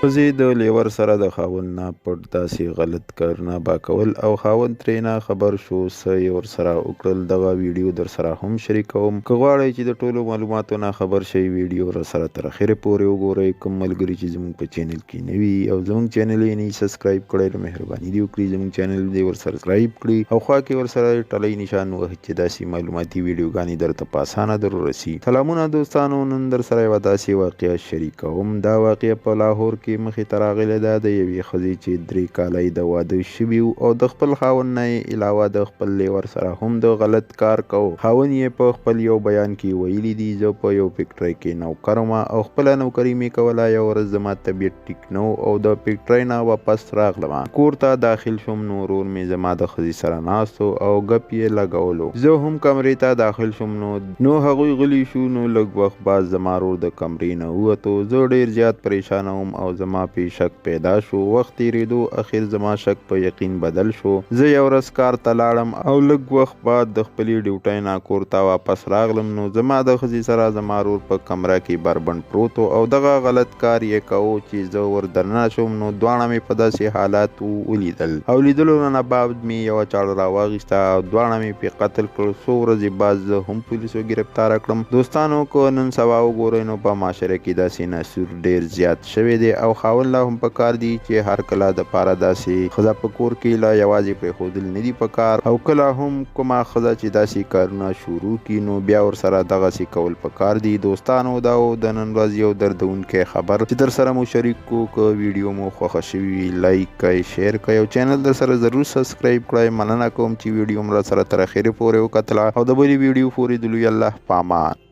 ښځې د لیور سره د خاوند نه پټ داسې غلط کارونه به کول او خاوند ترېنه خبر شو څه یې ورسره وکړل. دغه ویډیو در سره هم شریکوم. که غواړئ چې د ټولو معلوماتو نه خبر شئ ویډیو را سره تر اخره پورې وګورئ. کوم ملګري چې زموږ په چینل کې نوي او زموږ چینل یې نه سبسکرایب کړی نو مهرباني دې وکړئ زموږ چینل دې ور سبسکرایب کړي او خوا کې ورسره ټلۍ نشان ووهئ چې داسې معلوماتي ویډیوګانې درته په اسانه در ورسي. سلامونه دوستانو، نن در سره یوه داسې واقعه شریکوم. دا واقعه په لاهور کې مخې ته راغلې ده د یوې ښځې چې 3 کاله یې د واده شوي او د خپل خاوند نه یې علاوه د خپل لیور سره هم د غلط کار کو. خاوند یې په خپل یو بیان کې ویلي دي زه په یو فیکټرۍ کې نوکر وم او خپله نوکري مې کوله. یو ورځ زما طبیعت ټیک نه او د فیکټرۍ نه واپس راغلم. کور ته داخل شوم نو ورور مې زما د ښځې سره ناست او ګپ یې لګولو. زه هم کمرې ته داخل شوم نو هغوی غلي شو. نو لږ وخت بعد زما ورور د کمرې نه ووتو. زه ډېر زیات پریشانه وم او زما پې شک پیدا شو. وخت تېرېدو اخر زما شک په یقین بدل شو. زه یو ورځ کار ته لاړم او لږ وخت بعد د خپلې ډیوټۍ نه کور ته واپس راغلم. نو زما د ښځې سره زما ورور په کمره کې بربند پروت او دغه غلط کار یې کوو چې زه ور دننه شوم نو دواړه مې په داسې حالات ولیدل او لیدلو نه بعد مې یوه چاړه راواخیسته او دواړه مې پې قتل کړل. څو ورځې بعد زه هم پولیسو ګرفتاره کړم. دوستانو که نن سبا وګورئ نو په معاشره کې داسې نسور ډېر زیات شوی دی او خاوند لا هم پکار دی چې هر کله د پاره داسې ښځه په کور کې لا یوازې پرېښودل نه دي پکار او کله هم کومه ښځه چې داسې کارونه شروع کړي نو بیا ورسره دغسې کول پکار دي. دوستانو دا و د نن ورځ یو دردونکی خبر چې در سره مو شریک کړو. که ویډیو مو خوښه شوي وي لایک کړئ، شیر کړئ او چینل در سره ضرور سبسکرایب کړئ. مننه کوم چې ویډیو مو را سره تر اخره پورې وکتله او د بلې ویډیو پورې دلوي الله پامان.